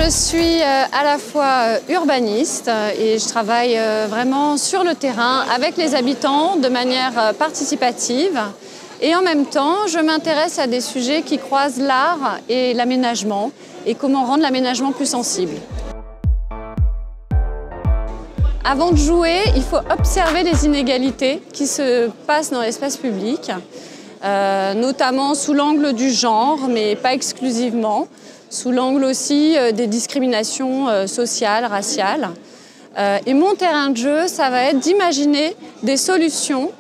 je suis à la fois urbaniste et je travaille vraiment sur le terrain avec les habitants de manière participative. Et en même temps, je m'intéresse à des sujets qui croisent l'art et l'aménagement et comment rendre l'aménagement plus sensible. Avant de jouer, il faut observer les inégalités qui se passent dans l'espace public, notamment sous l'angle du genre, mais pas exclusivement, sous l'angle aussi des discriminations sociales, raciales. Et mon terrain de jeu, ça va être d'imaginer des solutions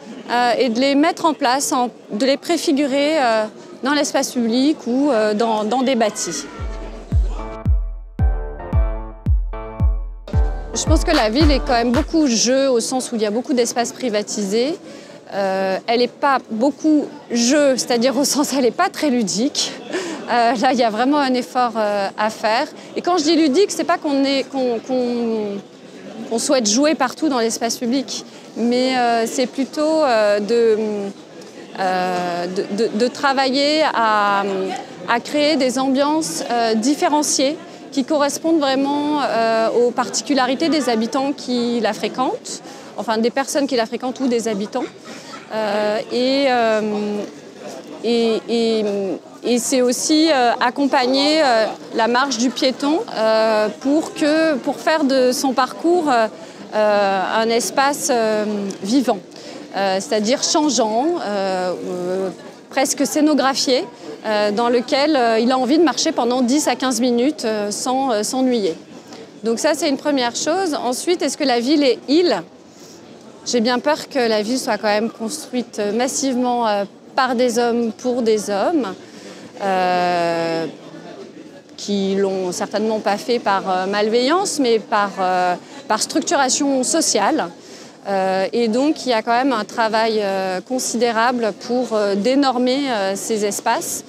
et de les mettre en place, de les préfigurer dans l'espace public ou dans des bâtis. Je pense que la ville est quand même beaucoup jeu au sens où il y a beaucoup d'espaces privatisés. Elle n'est pas beaucoup jeu, c'est-à-dire au sens où elle n'est pas très ludique. Là, il y a vraiment un effort à faire. Et quand je dis ludique, c'est pas qu'on souhaite jouer partout dans l'espace public, mais c'est plutôt de travailler à créer des ambiances différenciées qui correspondent vraiment aux particularités des habitants qui la fréquentent, enfin des personnes qui la fréquentent ou des habitants. Et c'est aussi accompagner la marche du piéton pour faire de son parcours un espace vivant, c'est-à-dire changeant, presque scénographié, dans lequel il a envie de marcher pendant 10 à 15 minutes sans s'ennuyer. Donc ça, c'est une première chose. Ensuite, est-ce que la ville est île ? J'ai bien peur que la ville soit quand même construite massivement par des hommes pour des hommes, qui l'ont certainement pas fait par malveillance, mais par structuration sociale. Et donc, il y a quand même un travail considérable pour dénormer ces espaces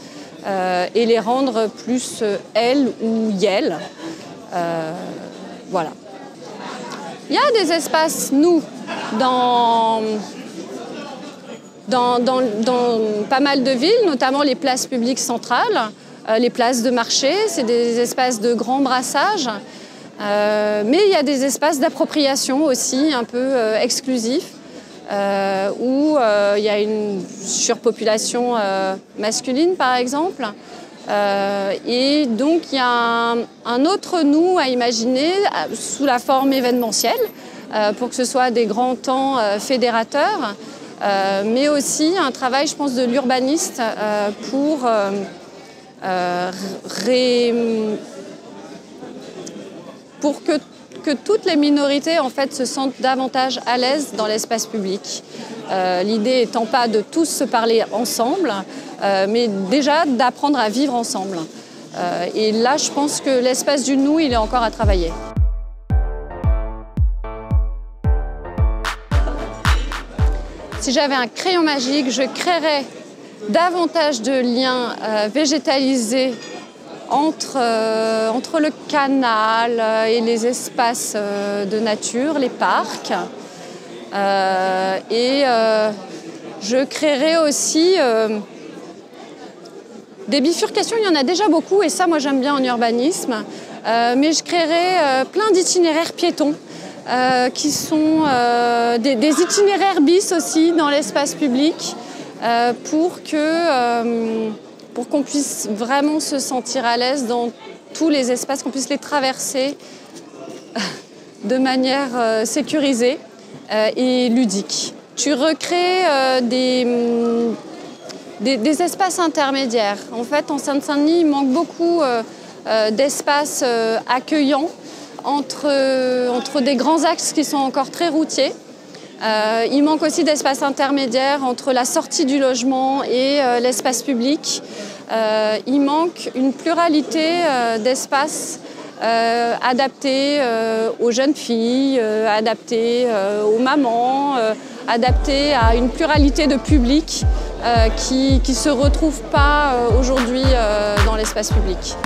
et les rendre plus elles ou yel. Voilà. Il y a des espaces, nous, dans pas mal de villes, notamment les places publiques centrales, les places de marché, c'est des espaces de grand brassage. Mais il y a des espaces d'appropriation aussi, un peu exclusifs, où il y a une surpopulation masculine, par exemple. Et donc, il y a un autre nous à imaginer sous la forme événementielle, pour que ce soit des grands temps fédérateurs, mais aussi un travail, je pense, de l'urbaniste pour que toutes les minorités en fait, se sentent davantage à l'aise dans l'espace public. L'idée étant pas de tous se parler ensemble, mais déjà d'apprendre à vivre ensemble. Et là, je pense que l'espace du nous, il est encore à travailler. Si j'avais un crayon magique, je créerais davantage de liens végétalisés entre le canal et les espaces de nature, les parcs. Je créerais aussi des bifurcations, il y en a déjà beaucoup, et ça, moi, j'aime bien en urbanisme. Mais je créerais plein d'itinéraires piétons, qui sont des itinéraires bis aussi dans l'espace public, pour qu'on puisse vraiment se sentir à l'aise dans tous les espaces, qu'on puisse les traverser de manière sécurisée et ludique. Tu recrées des espaces intermédiaires. En fait, en Seine-Saint-Denis, il manque beaucoup d'espaces accueillants entre des grands axes qui sont encore très routiers. Il manque aussi d'espaces intermédiaires entre la sortie du logement et l'espace public. Il manque une pluralité d'espaces adaptés aux jeunes filles, adaptés aux mamans, adaptés à une pluralité de publics qui ne se retrouvent pas aujourd'hui dans l'espace public.